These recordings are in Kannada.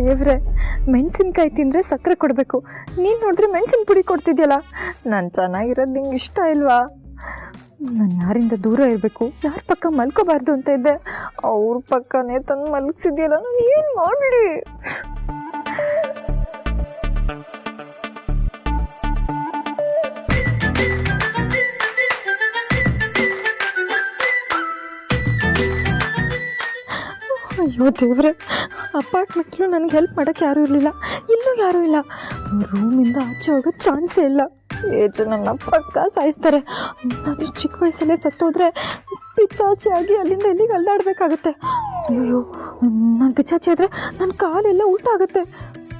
ದೇವ್ರೆ, ಮೆಣಸಿನ್ಕಾಯಿ ತಿಂದರೆ ಸಕ್ಕರೆ ಕೊಡಬೇಕು, ನೀನು ನೋಡಿದ್ರೆ ಮೆಣಸಿನ ಪುಡಿ ಕೊಡ್ತಿದ್ಯಲ್ಲ. ನಾನು ಚೆನ್ನಾಗಿರೋದು ನಿಂಗೆ ಇಷ್ಟ ಇಲ್ವಾ? ನಾನು ಯಾರಿಂದ ದೂರ ಇರಬೇಕು, ಯಾರ ಪಕ್ಕ ಮಲ್ಕೋಬಾರ್ದು ಅಂತ ಇದ್ದೆ, ಅವ್ರ ಪಕ್ಕನೇ ತಂದು ಮಲಗಿಸಿದ್ಯಲ್ಲ. ನಾನು ಏನು ಮಾಡಲಿ? ಅಯ್ಯೋ ದೇವ್ರೆ, ಅಪಾರ್ಟ್ಮೆಂಟ್ಲು ನನಗೆ ಹೆಲ್ಪ್ ಮಾಡೋಕ್ಕೆ ಯಾರೂ ಇರಲಿಲ್ಲ, ಇಲ್ಲೂ ಯಾರೂ ಇಲ್ಲ. ರೂಮಿಂದ ಆಚೆ ಹೋಗೋ ಚಾನ್ಸೇ ಇಲ್ಲ. ಏಜ್ ನನ್ನ ಪಕ್ಕ ಸಾಯಿಸ್ತಾರೆ. ನಾನು ಚಿಕ್ಕ ವಯಸ್ಸಲ್ಲೇ ಸತ್ತೋದ್ರೆ ಪಿಚಾಚಿ ಆಗಿ ಅಲ್ಲಿಂದ ಇಲ್ಲಿಗೆ ಅಲ್ಲಾಡಬೇಕಾಗತ್ತೆ. ಅಯ್ಯೋ, ನಾನು ಪಿಚಾಚಿ ಆದರೆ ನನ್ನ ಕಾಲೆಲ್ಲ ಉಲ್ಟಾಗುತ್ತೆ.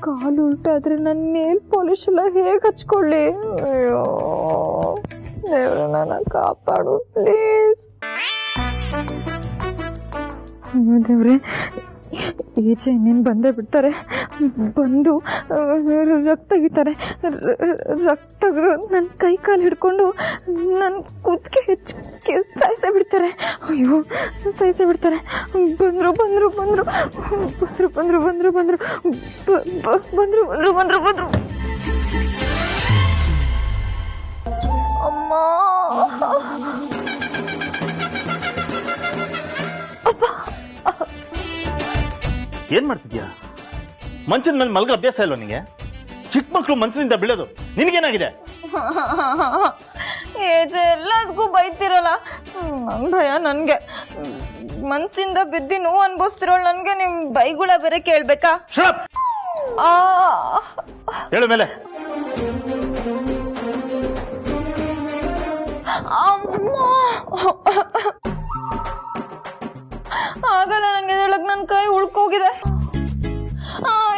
ಕಾಲು ಉಲ್ಟಾದರೆ ನನ್ನ ನೇಲ್ ಪಾಲಿಶ್ ಎಲ್ಲ ಹೇಗೆ ಹಚ್ಕೊಳ್ಳಿ? ಅಯ್ಯೋ ದೇವ್ರೆ, ನನ್ನ ಕಾಪಾಡು ಪ್ಲೀಸ್. ಅಯ್ಯೋ ದೇವ್ರೆ, ಈಚೆ ಇನ್ನೇನು ಬಂದೇ ಬಿಡ್ತಾರೆ. ಬಂದು ರಕ್ತ ತೆಗಿತಾರೆ. ರಕ್ತ ನನ್ನ ಕೈ ಕಾಲು ಹಿಡ್ಕೊಂಡು ನನ್ನ ಕೂದಲಿಗೆ ಹೆಚ್ಚಿ ಸಾಯಿಸೇ ಬಿಡ್ತಾರೆ. ಅಯ್ಯೋ, ಸಾಯಿಸೇ ಬಿಡ್ತಾರೆ. ಬಂದರು ಬಂದರು ಬಂದರು ಬಂದರು ಬಂದರು ಬಂದರು ಬಂದರು ಬಂದರು ಬಂದರು ಬಂದರು ಬಂದರು ಅಮ್ಮ. ಏನ್ ಮಾಡ್ತಿದ್ಯಾ? ಮಂಚದ ಮೇಲೆ ಮಲ್ಗ ಅಭ್ಯಾಸ ಇಲ್ವ ನಿನಗೆ? ಚಿಕ್ಕ ಮಕ್ಕಳು ಮನ್ಸಿನಿಂದ ಬೀಳೋದು. ನಿನಗೇನಾಗಿದೆ? ಎಲ್ಲದಕ್ಕೂ ಬೈತಿರಲ್ಲ, ನಂಗೆ ಭಯ. ನನಗೆ ಮನ್ಸಿಂದ ಬಿದ್ದು ನೋವು ಅನ್ಭವಿಸ್ತಿರೋಳು ನನಗೆ ನಿಮ್ಮ ಬೈಗುಳ ಬೇರೆ ಕೇಳ್ಬೇಕಾ? ಹೇಳು ಮೇಲೆ. ಆಗಲ್ಲ ನನಗೆ ಹೇಳಕ್, ನನ್ನ ಕೈ ಉಳ್ಕೋಗಿದೆ.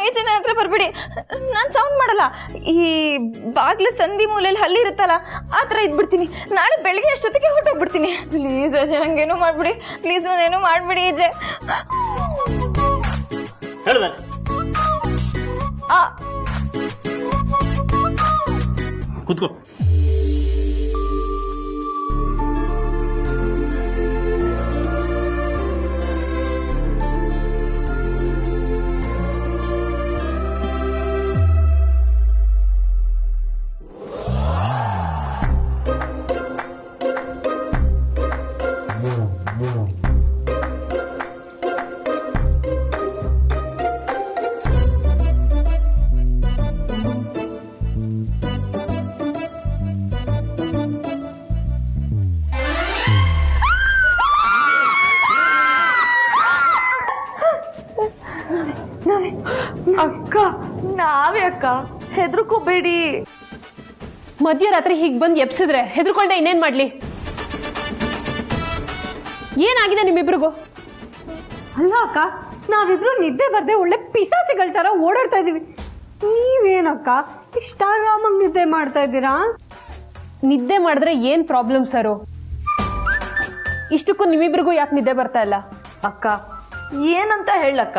ಈಚೆ ನನ್ನ ಹತ್ರ ಬರ್ಬಿಡಿ, ನಾನು ಸೌಂಡ್ ಮಾಡಲ್ಲ. ಈ ಬಾಗ್ಲ ಸಂಧಿ ಮೂಲೆಯಲ್ಲಿ ಹಲ್ಲಿ ಇರುತ್ತಲ್ಲ, ಆ ಥರ ಇದ್ಬಿಡ್ತೀನಿ. ನಾಳೆ ಬೆಳಿಗ್ಗೆ ಅಷ್ಟೊತ್ತಿಗೆ ಹೊರಟೋಗ್ಬಿಡ್ತೀನಿ. ಪ್ಲೀಸ್ ಅಜಯ್, ನಂಗೇನು ಮಾಡ್ಬಿಡಿ ಪ್ಲೀಸ್, ನಾನೇನು ಮಾಡ್ಬಿಡಿ ಅಜಯ್. ಕೂತ್ಕೋ. ಅಕ್ಕ, ನಾವೇ ಅಕ್ಕ, ಹೆದರ್ಕೋಬೇಡಿ. ಮಧ್ಯರಾತ್ರಿ ಹೀಗೆ ಬಂದು ಎಬ್ಸಿದ್ರೆ ಹೆದರ್ಕೊಳ್ದೆ ಇನ್ನೇನ್ ಮಾಡ್ಲಿ? ಏನಾಗಿದೆ ನಿಮ್ಮಿಬ್ರಿಗೂ? ಅಲ್ಲ ಅಕ್ಕ, ನಾವಿಬ್ರು ನಿದ್ದೆ ಬರ್ದೆ ಒಳ್ಳೆ ಪಿಶಾಚಿಗಳ ತರ ಓಡಾಡ್ತಾ ಇದೀವಿ. ನೀವೇನಕ್ಕ ಇಷ್ಟ ಆರಾಮಾಗಿ ನಿದ್ದೆ ಮಾಡ್ತಾ ಇದ್ದೀರಾ? ನಿದ್ದೆ ಮಾಡಿದ್ರೆ ಏನ್ ಪ್ರಾಬ್ಲಮ್ ಸರು? ಇಷ್ಟಕ್ಕೂ ನಿಮ್ಮಿಬ್ರಿಗೂ ಯಾಕೆ ನಿದ್ದೆ ಬರ್ತಾ ಇಲ್ಲ? ಅಕ್ಕ, ಏನಂತ ಹೇಳಕ್ಕ?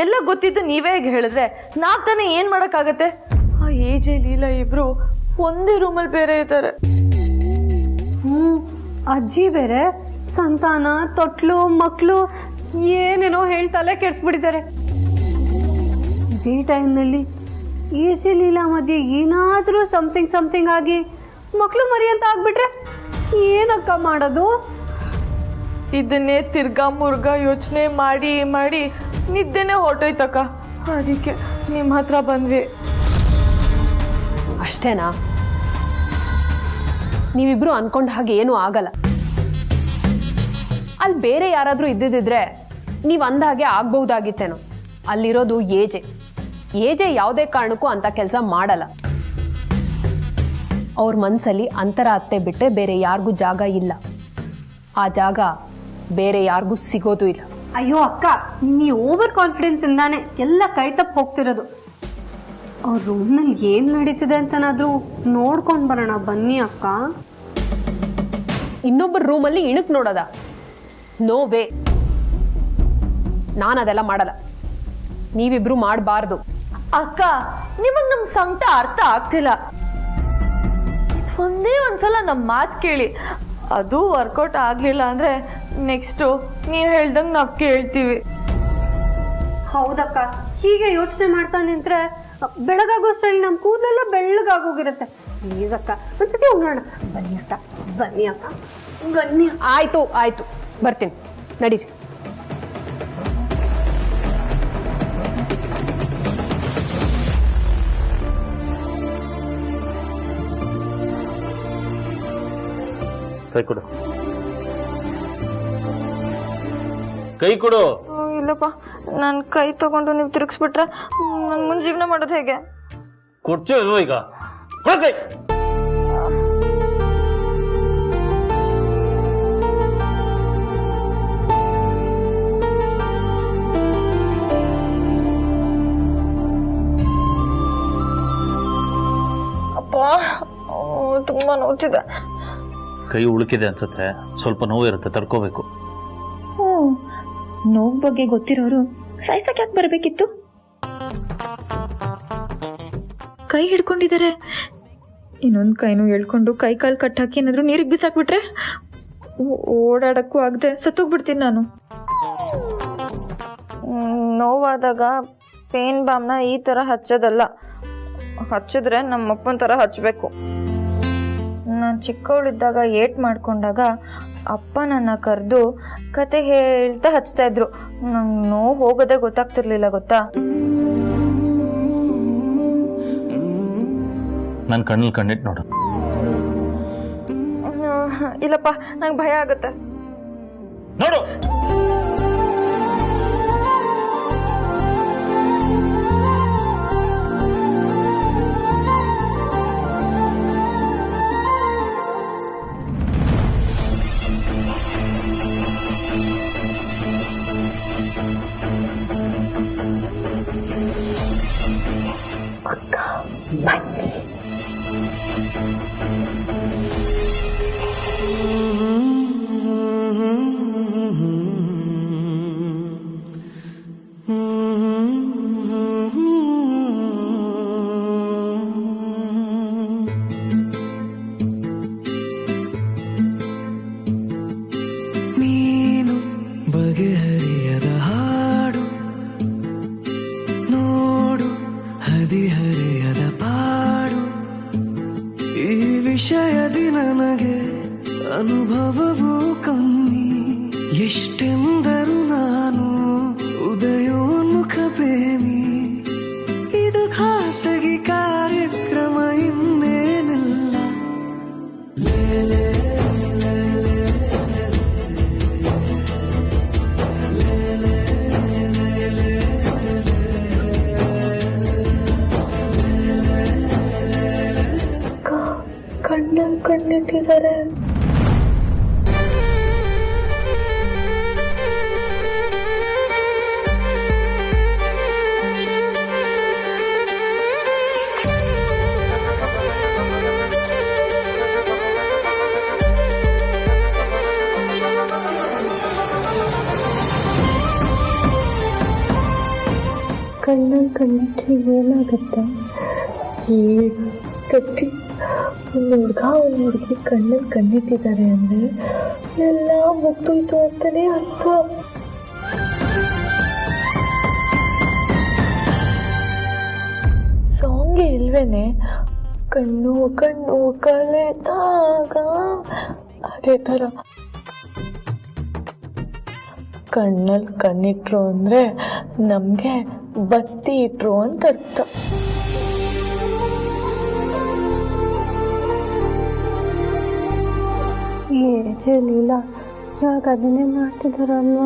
ಎಲ್ಲ ಗೊತ್ತಿದ್ದು ನೀವೇ ಹೇಗೆ ಹೇಳಿದ್ರೆ ನಾವ್ ತಾನೇ ಏನ್ ಮಾಡಕ್ಕಾಗತ್ತೆ? ಆ ಏಜೆ ಲೀಲಾ ಇಬ್ರು ಒಂದೇ ರೂಮಲ್ಲಿ ಬೇರೆ ಇದ್ದಾರೆ. ಅಜ್ಜಿ ಬೇರೆ, ಸಂತಾನ, ತೊಟ್ಲು, ಮಕ್ಕಳು ಏನೇನೋ ಹೇಳ್ತಲೇ ಕೆಡ್ಸ್ಬಿಟ್ಟಿದ್ದಾರೆ. ಇದೇ ಟೈಮ್ನಲ್ಲಿ ಏಜೆ ಲೀಲಾ ಮಧ್ಯೆ ಏನಾದ್ರೂ ಸಮಥಿಂಗ್ ಆಗಿ ಮಕ್ಕಳು ಮರಿ ಅಂತ ಆಗ್ಬಿಟ್ರೆ ಏನಕ್ಕ ಮಾಡೋದು? ಇದನ್ನೇ ತಿರ್ಗಾ ಮುರ್ಗಾ ಯೋಚನೆ ಮಾಡಿ ಮಾಡಿ ನಿದ್ದೆನೆ ಹೊರಟೋಯ್ತಕ್ಕ. ಅದಕ್ಕೆ ನಿಮ್ಮ ಹತ್ರ ಬಂದ್ವಿ. ಅಷ್ಟೇನಾ? ನೀವಿಬ್ರು ಅನ್ಕೊಂಡ ಹಾಗೆ ಏನೂ ಆಗಲ್ಲ. ಅಲ್ಲಿ ಬೇರೆ ಯಾರಾದ್ರೂ ಇದ್ದಿದ್ರೆ ನೀವ್ ಅಂದ ಹಾಗೆ ಆಗ್ಬಹುದಾಗಿತ್ತೇನೋ. ಅಲ್ಲಿರೋದು ಏಜೆ ಯಾವುದೇ ಕಾರಣಕ್ಕೂ ಅಂತ ಕೆಲಸ ಮಾಡಲ್ಲ. ಅವ್ರ ಮನ್ಸಲ್ಲಿ ಅಂತರ ಅತ್ತೆ ಬಿಟ್ರೆ ಬೇರೆ ಯಾರಿಗೂ ಜಾಗ ಇಲ್ಲ. ಆ ಜಾಗ ಬೇರೆ ಯಾರಿಗೂ ಸಿಗೋದು ಇಲ್ಲ. ಅಯ್ಯೋ ಅಕ್ಕ, ನೀವು ಓವರ್ ಕಾನ್ಫಿಡೆನ್ಸ್ ಇಂದಾನೆ ಎಲ್ಲ ಕೈ ತಪ್ಪು ಹೋಗ್ತಿರೋದು. ಅವ್ರ ರೂಮ್ನಲ್ಲಿ ಏನ್ ನಡೀತಿದೆ ಅಂತನಾದ್ರೂ ನೋಡ್ಕೊಂಡ್ ಬರೋಣ ಬನ್ನಿ ಅಕ್ಕ. ಇನ್ನೊಬ್ಬರ ರೂಮಲ್ಲಿ ಇಣಕ್ ನೋಡೋದ? No way. ನಾನು ಅದೆಲ್ಲ ಮಾಡಲ್ಲ. ನೀವಿಬ್ರು ಮಾಡಬಾರ್ದು. ಅಕ್ಕ, ನಿಮಗ್ ನಮ್ ಸಂಕಟ ಅರ್ಥ ಆಗ್ತಿಲ್ಲ. ಒಂದೇ ಒಂದ್ಸಲ ನಮ್ ಮಾತು ಕೇಳಿ. ಅದು ವರ್ಕೌಟ್ ಆಗ್ಲಿಲ್ಲ ಅಂದ್ರೆ ನೆಕ್ಸ್ಟ್ ನೀವ್ ಹೇಳ್ದಂಗ್ ನಾವ್ ಕೇಳ್ತೀವಿ. ಹೌದಕ್ಕ, ಹೀಗೆ ಯೋಚನೆ ಮಾಡ್ತಾ ನಿಂತ್ರೆ ಬೆಳಗಾಗೋಷ್ಟರಲ್ಲಿ ನಮ್ಮ ಕೂದಲೆಲ್ಲ ಬೆಳ್ಳಗಾಗೋಗಿರುತ್ತೆ. ಪ್ಲೀಸ್ ಅಕ್ಕ ಒಂದ್ಸತಿ ಹೋಗೋಣ. ಬನ್ನಿ ಅಕ್ಕ, ಬನ್ನಿ ಅಕ್ಕ, ಬನ್ನಿ. ಆಯ್ತು ಆಯ್ತು, ಬರ್ತೀನಿ, ನಡೀರಿ. ಕೈ ಕೊಡು, ಕೈ ಕೊಡು. ಇಲ್ಲಪ್ಪ, ನನ್ನ ಕೈ ತಗೊಂಡು ನೀವು ತಿರುಗಿಸ್ಬಿಟ್ರೆ ನನ್ನ ಮುಂದೆ ಜೀವನ ಮಾಡೋದು ಹೇಗೆ? ಕೊಡ್ತೀವಿ ಅಲ್ವ ಈಗ? ಕೈ ಅಪ್ಪ, ತುಂಬಾ ನೋಡ್ತಿದೆ. ಕೈ ಉಳುಕಿದೆ ಅನ್ಸುತ್ತೆ, ಸ್ವಲ್ಪ ನೋವು ಇರುತ್ತೆ, ತಡ್ಕೋಬೇಕು. ನೋವು ಬಗ್ಗೆ ಗೊತ್ತಿರೋರು ಸಾಯ್ಸಕ್ಕೆ ಯಾಕೆ ಬರಬೇಕಿತ್ತು? ಕೈ ಹಿಡ್ಕೊಂಡಿದ್ದಾರೆ, ಇನ್ನೊಂದು ಕೈನೂ ಹೇಳ್ಕೊಂಡು ಕೈ ಕಾಲು ಕಟ್ಟಾಕಿ ಏನಾದ್ರು ನೀರಿಗೆ ಬಿಸಾಕ್ಬಿಟ್ರೆ ಓಡಾಡಕ್ಕೂ ಆಗದೆ ಸತ್ತೋಗ್ಬಿಡ್ತೀನಿ ನಾನು. ನೋವಾದಾಗ ಪೇನ್ ಬಾಮ್ನ ಈ ಥರ ಹಚ್ಚೋದಲ್ಲ, ಹಚ್ಚಿದ್ರೆ ನಮ್ಮಪ್ಪನ ಥರ ಹಚ್ಚಬೇಕು. ನಾನು ಚಿಕ್ಕವಳಿದ್ದಾಗ ಏಟ್ ಮಾಡ್ಕೊಂಡಾಗ ಅಪ್ಪ ನನ್ನ ಕರೆದು ಕತೆ ಹೇಳ್ತಾ ಹಚ್ತಾ ಇದ್ರು. ನಂಗೆ ನೋವು ಹೋಗೋದೇ ಗೊತ್ತಾಗ್ತಿರ್ಲಿಲ್ಲ, ಗೊತ್ತಾ? ನನ್ನ ಕಣ್ಣಲ್ಲಿ ಕಣ್ಣಿಟ್ಟು ನೋಡು. ಇಲ್ಲಪ್ಪ, ನಂಗೆ ಭಯ ಆಗುತ್ತೆ. ನೋಡು, ನೀನು ಬಗೆಹರಿಯದ ಹಾಡು ನೋಡು, ಹದಿಹರೆಯದ ಪಾಡು. ಈ ವಿಷಯದಿ ನನಗೆ ಅನುಭವವೂ ಕಮ್ಮಿ. ಎಷ್ಟೆಂದರೂ ನಾನು ಉದಯೋನ್ಮುಖ ಪ್ರೇಮಿ. ಇದು ಖಾಸಗಿ ಕಾರ್ಯಕ್ರಮ, ಇನ್ನೇನಿಲ್ಲ. ಲೇಲೆ ಕಣ್ಣಿಟ್ಟಿದ್ದಾರೆ. ಕಣ್ಣಲ್ಲಿ ಕಣ್ಣಿಟ್ರೆ ಏನಾಗುತ್ತೆ? ಕಟ್ಟಿ ಒಂದು ಹುಡುಗ ಒಂದು ಹುಡುಗಿ ಕಣ್ಣಲ್ಲಿ ಕಣ್ಣಿಟ್ಟಿದ್ದಾರೆ ಅಂದರೆ ಎಲ್ಲ ಮುಗ್ದೋಯ್ತು ಅಂತಲೇ ಅರ್ಥ. ಸಾಂಗೇ ಇಲ್ವೇನೆ? ಕಣ್ಣು ಕಣ್ಣು ಕಳೆದಾಗ ಅದೇ ಥರ ಕಣ್ಣಲ್ಲಿ ಕಣ್ಣಿಟ್ರು ಅಂದರೆ ನಮಗೆ ಬತ್ತಿ ಇಟ್ರು ಅಂತ ಅರ್ಥ. ಏಜಲಿಲ್ಲ, ಯಾಕೆ ಅದನ್ನೇ ಮಾಡ್ತಿದಾರಲ್ವ?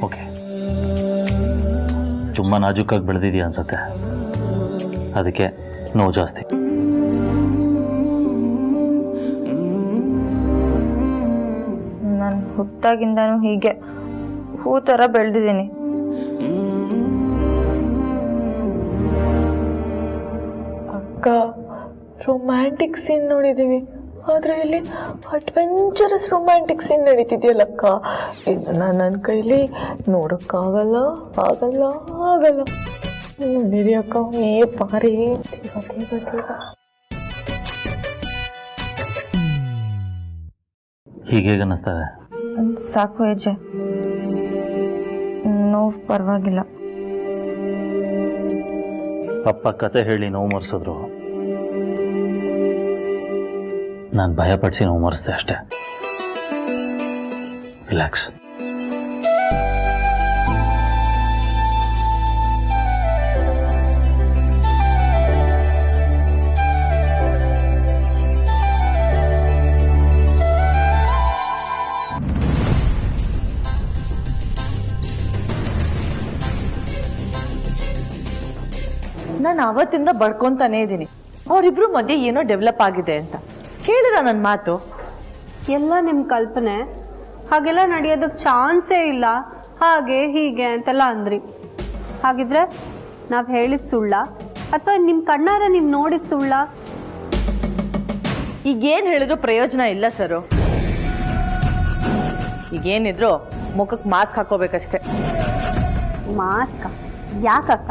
ಓಕೆ, ತುಂಬ ನಾಜೂಕಾಗಿ ಬೆಳೆದಿದೆಯಾ ಅನ್ಸುತ್ತೆ, ಅದಕ್ಕೆ ನೋವು ಜಾಸ್ತಿ. ನಾನು ಹುಟ್ಟಾಗಿಂದನೂ ಹೀಗೆ ಹೂ ಥರ ಬೆಳೆದಿದ್ದೀನಿ. ಅಕ್ಕ, ರೊಮ್ಯಾಂಟಿಕ್ ಸೀನ್ ನೋಡಿದ್ದೀವಿ, ಆದರೆ ಇಲ್ಲಿ ಅಡ್ವೆಂಚರಸ್ ರೊಮ್ಯಾಂಟಿಕ್ ಸೀನ್ ನಡೀತಿದೆಯಲ್ಲಕ್ಕ. ಇದನ್ನ ನನ್ನ ಕೈಲಿ ನೋಡೋಕ್ಕಾಗಲ್ಲ, ಆಗಲ್ಲ ಆಗಲ್ಲ. मेरी अक्का ये पारे देवा देवा देवा ಹೀಗೆ ಅನ್ನಿಸ್ತದೆ. ಸಾಕು ಹೆಜ್ಜೆ, ನೋವು ಪರವಾಗಿಲ್ಲ. ಅಪ್ಪ ಕತೆ ಹೇಳಿ ನೋವು ಮರೆಸಿದ್ರು, ನಾನು ಭಯಪಡಿಸಿ ನೋವು ಮರೆಸ್ದೆ ಅಷ್ಟೇ. ರಿಲ್ಯಾಕ್ಸ್. ನಾನು ಅವತ್ತಿಂದ ಬಡ್ಕೊಂತಾನೇ ಇದ್ದೀನಿ, ಅವರಿಬ್ರು ಮಧ್ಯೆ ಏನೋ ಡೆವಲಪ್ ಆಗಿದೆ ಅಂತ. ಕೇಳಿದ ನನ್ನ ಮಾತು? ಎಲ್ಲ ನಿಮ್ಮ ಕಲ್ಪನೆ, ಹಾಗೆಲ್ಲ ನಡೆಯೋದಕ್ಕೆ ಚಾನ್ಸೇ ಇಲ್ಲ, ಹಾಗೆ ಹೀಗೆ ಅಂತೆಲ್ಲ ಅಂದ್ರಿ. ಹಾಗಿದ್ರೆ ನಾವು ಹೇಳಿದ ಸುಳ್ಳ ಅಥವಾ ನಿಮ್ಮ ಕಣ್ಣಾರ ನೀವು ನೋಡಿದ ಸುಳ್ಳ? ಈಗೇನು ಹೇಳಿದ್ರು ಪ್ರಯೋಜನ ಇಲ್ಲ ಸರು. ಈಗೇನಿದ್ರು ಮುಖಕ್ಕೆ ಮಾಸ್ಕ್ ಹಾಕೋಬೇಕಷ್ಟೆ. ಮಾಸ್ಕ? ಯಾಕಕ್ಕ?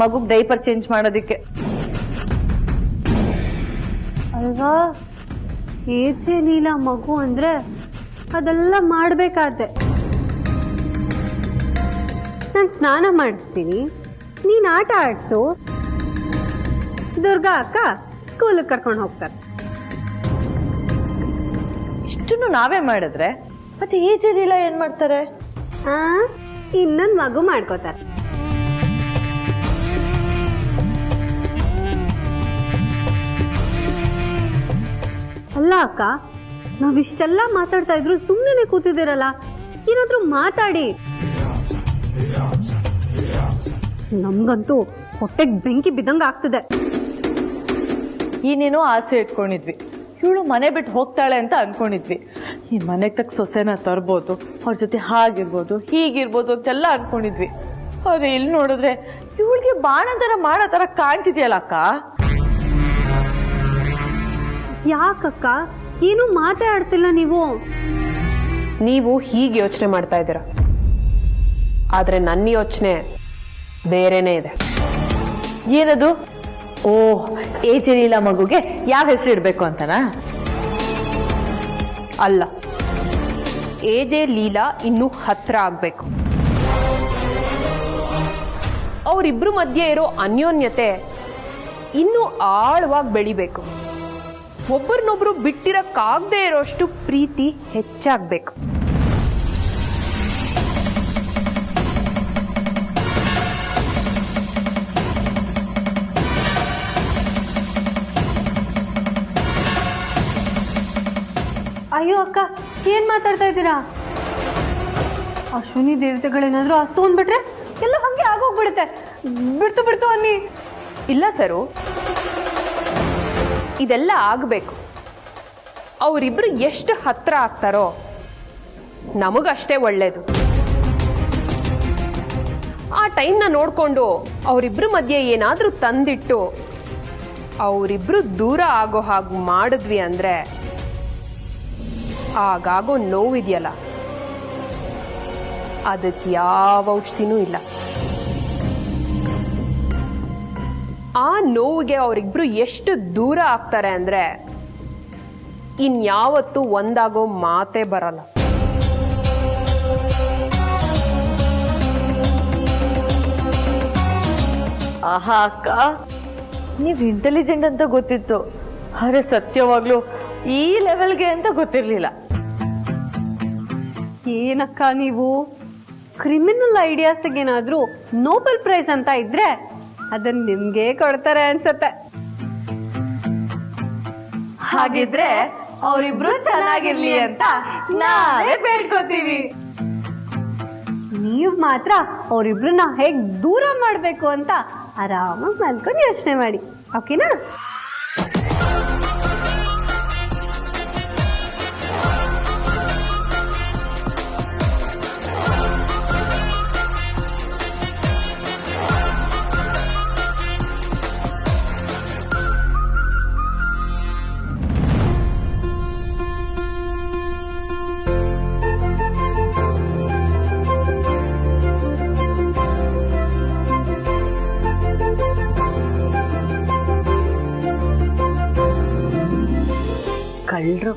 ಮಗುಗ್ ಡೈಪರ್ ಚೇಂಜ್ ಮಾಡೋದಿಕ್ಕೆ. ಅಲ್ವಾ, ಏಜೆ ಲೀಲಾ ಮಗು ಅಂದ್ರೆ ಅದೆಲ್ಲ ಮಾಡ್ಬೇಕಾದೆ. ನಾನು ಸ್ನಾನ ಮಾಡಿಸ್ತೀನಿ, ನೀನ್ ಆಟ ಆಡ್ಸು, ದುರ್ಗಾ ಅಕ್ಕ ಸ್ಕೂಲಿಗೆ ಕರ್ಕೊಂಡು ಹೋಗ್ತಾರೆ. ಇಷ್ಟನ್ನು ನಾವೇ ಮಾಡಿದ್ರೆ ಮತ್ತೆ ಏಜೆ ಲೀಲಾ ಏನ್ ಮಾಡ್ತಾರೆ? ಇನ್ನೊಂದು ಮಗು ಮಾಡ್ಕೋತಾರೆ. ಅಲ್ಲ ಅಕ್ಕ, ನಾವಿಷ್ಟೆಲ್ಲ ಮಾತಾಡ್ತಾ ಇದ್ರು ಸುಮ್ಮನೆ ಕೂತಿದ್ದೀರಲ್ಲ, ಏನಾದ್ರೂ ಮಾತಾಡಿ. ನಮ್ಗಂತೂ ಹೊಟ್ಟೆಗೆ ಬೆಂಕಿ ಬಿದ್ದಂಗ ಆಗ್ತಿದೆ. ಏನೇನೋ ಆಸೆ ಇಟ್ಕೊಂಡಿದ್ವಿ, ಇವಳು ಮನೆ ಬಿಟ್ಟು ಹೋಗ್ತಾಳೆ ಅಂತ ಅನ್ಕೊಂಡಿದ್ವಿ. ಈ ಮನೆಗೆ ತಕ್ಕ ಸೊಸೆನ ತರ್ಬೋದು, ಅವ್ರ ಜೊತೆ ಹಾಗಿರ್ಬೋದು ಹೀಗಿರ್ಬೋದು ಅಂತೆಲ್ಲ ಅನ್ಕೊಂಡಿದ್ವಿ. ಆದ್ರೆ ಇಲ್ಲಿ ನೋಡಿದ್ರೆ ಇವಳಿಗೆ ಬಾಣ ತರ ಮಾಡೋ ತರ ಕಾಣ್ತಿದ್ಯಲ್ಲ ಅಕ್ಕ. ಯಾಕಕ್ಕ ಏನು ಮಾತಾಡ್ತಿಲ್ಲ ನೀವು? ನೀವು ಹೀಗೆ ಯೋಚನೆ ಮಾಡ್ತಾ ಇದ್ದೀರ, ಆದ್ರೆ ನನ್ನ ಯೋಚನೆ ಬೇರೆನೇ ಇದೆ. ಏನದು? ಓಹ್, ಏಜೆ ಲೀಲಾ ಮಗುಗೆ ಯಾವ ಹೆಸರು ಇಡ್ಬೇಕು ಅಂತನಾ? ಅಲ್ಲ, ಏಜೆ ಲೀಲಾ ಇನ್ನೂ ಹತ್ರ ಆಗ್ಬೇಕು. ಅವರಿಬ್ರು ಮಧ್ಯೆ ಇರೋ ಅನ್ಯೋನ್ಯತೆ ಇನ್ನೂ ಆಳವಾಗಿ ಬೆಳಿಬೇಕು. ಒಬ್ಬರನ್ನೊಬ್ರು ಬಿಟ್ಟಿರಕ್ಕಾಗದೆ ಇರೋಷ್ಟು ಪ್ರೀತಿ ಹೆಚ್ಚಾಗ್ಬೇಕು. ಅಯ್ಯೋ ಅಕ್ಕ, ಏನ್ ಮಾತಾಡ್ತಾ ಇದ್ದೀರಾ? ಅಶ್ವಿನಿ ದೇವತೆಗಳೇನಾದ್ರೂ ಅಸ್ತು ಅಂದ್ಬಿಟ್ರೆ ಎಲ್ಲ ಹಂಗೆ ಆಗೋಗ್ಬಿಡುತ್ತೆ. ಬಿಡ್ತು ಬಿಡ್ತು ಅನ್ನಿ. ಇಲ್ಲ ಸರು, ಇದೆಲ್ಲ ಆಗಬೇಕು. ಅವರಿಬ್ರು ಎಷ್ಟು ಹತ್ರ ಆಗ್ತಾರೋ ನಮಗಷ್ಟೇ ಒಳ್ಳೇದು. ಆ ಟೈಮ್ನ ನೋಡ್ಕೊಂಡು ಅವರಿಬ್ರು ಮಧ್ಯೆ ಏನಾದ್ರೂ ತಂದಿಟ್ಟು ಅವರಿಬ್ರು ದೂರ ಆಗೋ ಹಾಗೆ ಮಾಡಿದ್ವಿ ಅಂದ್ರೆ ಆಗಾಗೋ ನೋವಿದೆಯಲ್ಲ, ಅದಕ್ಕೆ ಯಾವ ಔಷಧಿನೂ ಇಲ್ಲ. ಆ ನೋವಿಗೆ ಅವರಿಬ್ರು ಎಷ್ಟು ದೂರ ಆಗ್ತಾರೆ ಅಂದ್ರೆ ಇನ್ಯಾವತ್ತೂ ಒಂದಾಗೋ ಮಾತೇ ಬರಲ್ಲ. ಆಹಾ ಅಕ್ಕ, ನೀವ್ ಇಂಟೆಲಿಜೆಂಟ್ ಅಂತ ಗೊತ್ತಿತ್ತು, ಆದ್ರೆ ಸತ್ಯವಾಗ್ಲೂ ಈ ಲೆವೆಲ್ಗೆ ಅಂತ ಗೊತ್ತಿರ್ಲಿಲ್ಲ. ಏನಕ್ಕ ನೀವು, ಕ್ರಿಮಿನಲ್ ಐಡಿಯಾಸ್ಗೆ ಏನಾದ್ರೂ ನೋಬೆಲ್ ಪ್ರೈಸ್ ಅಂತ ಇದ್ರೆ ಅದನ್ನ ನಿಮ್ಗೆ ಕೊಡ್ತಾರೆ ಅನ್ಸತ್ತೆ. ಹಾಗಿದ್ರೆ ಅವರಿಬ್ರು ಚೆನ್ನಾಗಿರ್ಲಿ ಅಂತ ನಾವೇ ಬೇಡ್ಕೋತೀವಿ. ನೀವ್ ಮಾತ್ರ ಅವರಿಬ್ರನ್ನ ಹೇಗ್ ದೂರ ಮಾಡ್ಬೇಕು ಅಂತ ಆರಾಮಾಗಿ ಮಲ್ಕೊಂಡು ಯೋಚನೆ ಮಾಡಿ, ಓಕೆನಾ? ಕಳ್ಳರು.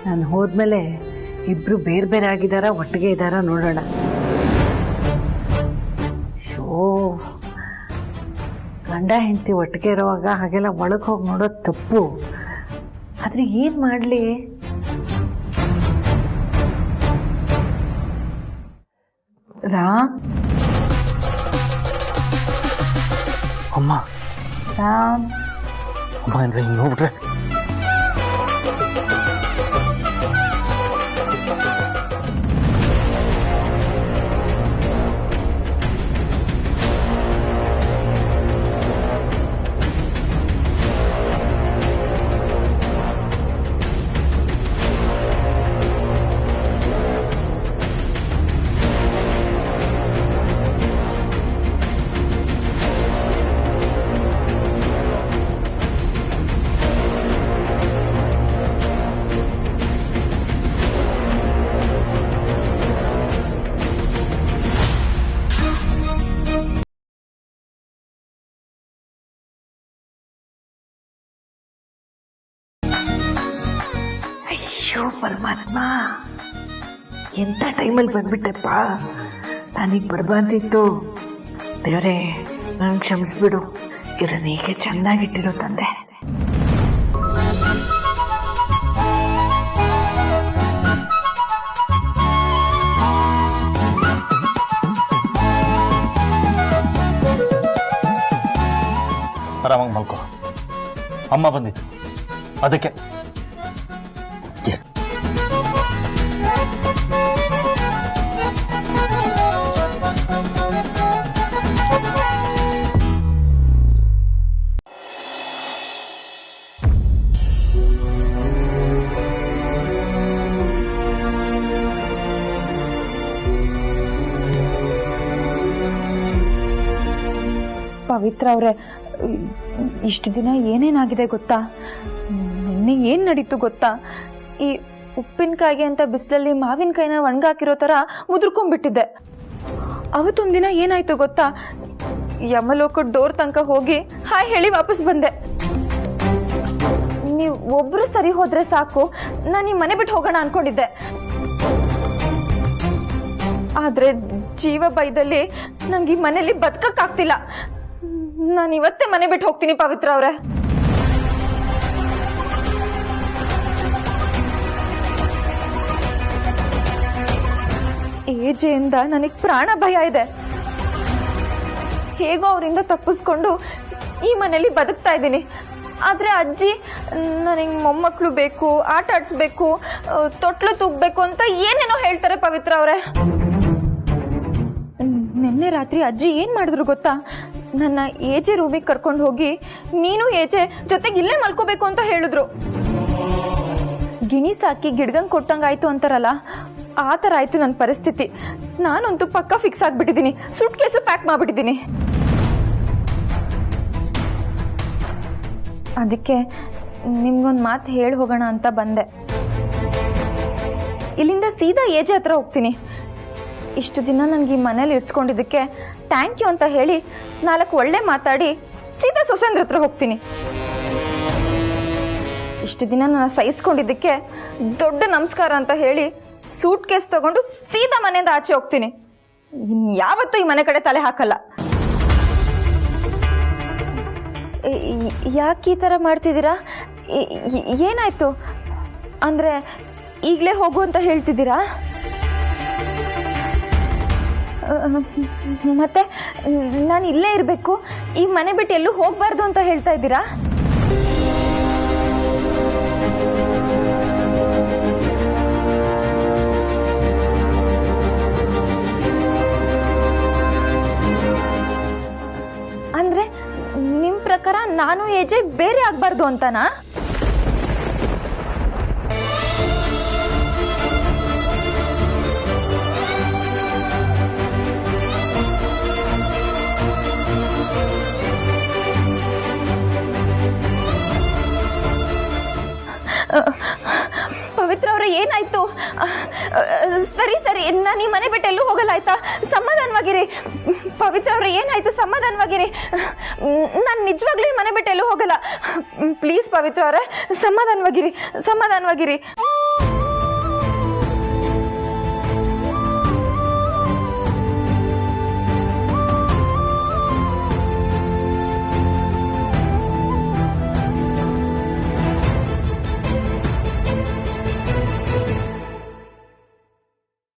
ನಾನು ಹೋದ್ಮೇಲೆ ಇಬ್ರು ಬೇರೆ ಬೇರೆ ಆಗಿದಾರ ಒಟ್ಟಿಗೆ ಇದ್ದಾರ ನೋಡೋಣ. ಶೋ, ಗಂಡ ಹೆಂಡತಿ ಒಟ್ಟಿಗೆ ಇರುವಾಗ ಹಾಗೆಲ್ಲ ಒಳಗೆ ಹೋಗಿ ನೋಡೋದು ತಪ್ಪು. ಆದ್ರೆ ಏನು ಮಾಡಲಿ? ರಾಮ್ ಅಮ್ಮ ರಾಮ್ ಅಮ್ಮ ಅಂದ್ರೆ ಹಿಂಗೆ ನೋಡ್ಬಿಟ್ರೆ ಅಯ್ಯೋ ಪರಮಾತ್ಮ, ಎಂಥ ಟೈಮಲ್ಲಿ ಬಂದ್ಬಿಟ್ಟೆಪ್ಪ. ನನಗೆ ಬರಬಾರ್ದಿತ್ತು. ದೇವರೇ, ನನಗೆ ಕ್ಷಮಿಸ್ಬಿಡು. ಇದನ್ನ ಹೀಗೆ ಚೆನ್ನಾಗಿಟ್ಟಿರೋ ತಂದೆ. ಆರಾಮಾಗಿ ಮಲ್ಕೋ. ಅಮ್ಮ ಬಂದಿತ್ತು ಅದಕ್ಕೆ. ಪವಿತ್ರ ಅವರೇ, ಇಷ್ಟು ದಿನ ಏನೇನಾಗಿದೆ ಗೊತ್ತಾ? ನಿನ್ನೆ ಏನು ನಡೀತು ಗೊತ್ತಾ? ಈ ಉಪ್ಪಿನಕಾಯಿಗೆ ಅಂತ ಬಿಸಿಲಲ್ಲಿ ಮಾವಿನಕಾಯಿನ ಒಣಗಾಕಿರೋ ಥರ ಮುದುರ್ಕೊಂಡ್ಬಿಟ್ಟಿದ್ದೆ. ಅವತ್ತೊಂದಿನ ಏನಾಯ್ತು ಗೊತ್ತಾ? ಯಮಲೋಕ ಡೋರ್ ತನಕ ಹೋಗಿ ಹಾಯ್ ಹೇಳಿ ವಾಪಸ್ ಬಂದೆ. ನೀವು ಒಬ್ರು ಸರಿ ಹೋದ್ರೆ ಸಾಕು, ನಾನು ಈ ಮನೆ ಬಿಟ್ಟು ಹೋಗೋಣ ಅನ್ಕೊಂಡಿದ್ದೆ. ಆದ್ರೆ ಜೀವ ಭಯದಲ್ಲಿ ನಂಗೆ ಈ ಮನೇಲಿ ಬದುಕಕ್ಕಾಗ್ತಿಲ್ಲ. ನಾನು ಇವತ್ತೇ ಮನೆ ಬಿಟ್ಟು ಹೋಗ್ತೀನಿ ಪವಿತ್ರ ಅವರೇ. ಏಜೆಯಿಂದ ನನಗೆ ಪ್ರಾಣ ಭಯ ಇದೆ. ಹೇಗೋ ಅವರಿಂದ ತಪ್ಪಿಸ್ಕೊಂಡು ಈ ಮನೇಲಿ ಬದುಕ್ತಾ ಇದ್ದೀನಿ. ಆದ್ರೆ ಅಜ್ಜಿ ನನಗೆ ಮೊಮ್ಮಕ್ಕಳು ಬೇಕು, ಆಟ ಆಡಿಸ್ಬೇಕು, ತೊಟ್ಲು ತೂಗ್ಬೇಕು ಅಂತ ಏನೇನೋ ಹೇಳ್ತಾರೆ ಪವಿತ್ರ ಅವರೇ. ನಿನ್ನೆ ರಾತ್ರಿ ಅಜ್ಜಿ ಏನ್ ಮಾಡಿದ್ರು ಗೊತ್ತಾ? ನನ್ನ ಏಜೆ ರೂಮಿಗೆ ಕರ್ಕೊಂಡು ಹೋಗಿ ನೀನು ಏಜೆ ಜೊತೆಗೆ ಇಲ್ಲೇ ಮಲ್ಕೋಬೇಕು ಅಂತ ಹೇಳಿದ್ರು. ಗಿಣಿ ಸಾಕಿ ಗಿಡ್ಗಂಗ್ ಕೊಟ್ಟಂಗಾಯ್ತು ಅಂತಾರಲ್ಲ, ಆ ಥರ ಆಯ್ತು ನನ್ನ ಪರಿಸ್ಥಿತಿ. ನಾನಂತೂ ಪಕ್ಕ ಫಿಕ್ಸ್ ಆಗ್ಬಿಟ್ಟಿದ್ದೀನಿ. ಸೂಟ್ ಕೇಸು ಪ್ಯಾಕ್ ಮಾಡ್ಬಿಟ್ಟಿದ್ದೀನಿ. ಅದಕ್ಕೆ ನಿಮ್ಗೊಂದು ಮಾತು ಹೇಳಿ ಹೋಗೋಣ ಅಂತ ಬಂದೆ. ಇಲ್ಲಿಂದ ಸೀದಾ ಏಜೆ ಹತ್ರ ಹೋಗ್ತೀನಿ. ಇಷ್ಟು ದಿನ ನನಗೆ ಈ ಮನೇಲಿ ಇಡ್ಸ್ಕೊಂಡಿದ್ದಕ್ಕೆ ಥ್ಯಾಂಕ್ ಯು ಅಂತ ಹೇಳಿ 4 ಒಳ್ಳೆ ಮಾತಾಡಿ ಸೀದಾ ಸೊಸೆಂದ್ರ ಹತ್ರ ಹೋಗ್ತೀನಿ. ಇಷ್ಟು ದಿನ ನಾನು ಸಹಿಸ್ಕೊಂಡಿದ್ದಕ್ಕೆ ದೊಡ್ಡ ನಮಸ್ಕಾರ ಅಂತ ಹೇಳಿ ಸೂಟ್ ಕೇಸ್ ತಗೊಂಡು ಸೀದಾ ಮನೆಯಿಂದ ಆಚೆ ಹೋಗ್ತೀನಿ. ಇನ್ಯಾವತ್ತೂ ಈ ಮನೆ ಕಡೆ ತಲೆ ಹಾಕಲ್ಲ. ಯಾಕೆ ಈ ಥರ ಮಾಡ್ತಿದ್ದೀರಾ? ಏನಾಯ್ತು? ಅಂದರೆ ಈಗಲೇ ಹೋಗು ಅಂತ ಹೇಳ್ತಿದ್ದೀರಾ? ಮತ್ತೆ ನಾನು ಇಲ್ಲೇ ಇರಬೇಕು, ಈ ಮನೆ ಬಿಟ್ಟು ಎಲ್ಲೂ ಹೋಗಬಾರ್ದು ಅಂತ ಹೇಳ್ತಾ ಇದ್ದೀರಾ? ಅಂದ್ರೆ ನಿಮ್ಮ ಪ್ರಕಾರ ನಾನು ಏಜೆ ಬೇರೆ ಆಗಬಾರ್ದು ಅಂತನಾ? ಪವಿತ್ರ ಅವರೇ, ಏನಾಯ್ತು? ಸರಿ ಸರಿ, ನಾನು ಈ ಮನೆ ಬಿಟ್ಟು ಎಲ್ಲೂ ಹೋಗಲ್ಲ ಆಯ್ತಾ? ಸಮಾಧಾನವಾಗಿ ಸಮಾಧಾನವಾಗಿರಿ. ಪವಿತ್ರ ಅವ್ರೆ, ಏನಾಯ್ತು? ಸಮಾಧಾನವಾಗಿರಿ. ನಾನು ನಿಜವಾಗ್ಲೂ ಈ ಮನೆ ಬಿಟ್ಟು ಎಲ್ಲೂ ಹೋಗಲ್ಲ. ಪ್ಲೀಸ್ ಪವಿತ್ರ ಅವರೇ, ಸಮಾಧಾನವಾಗಿರಿ.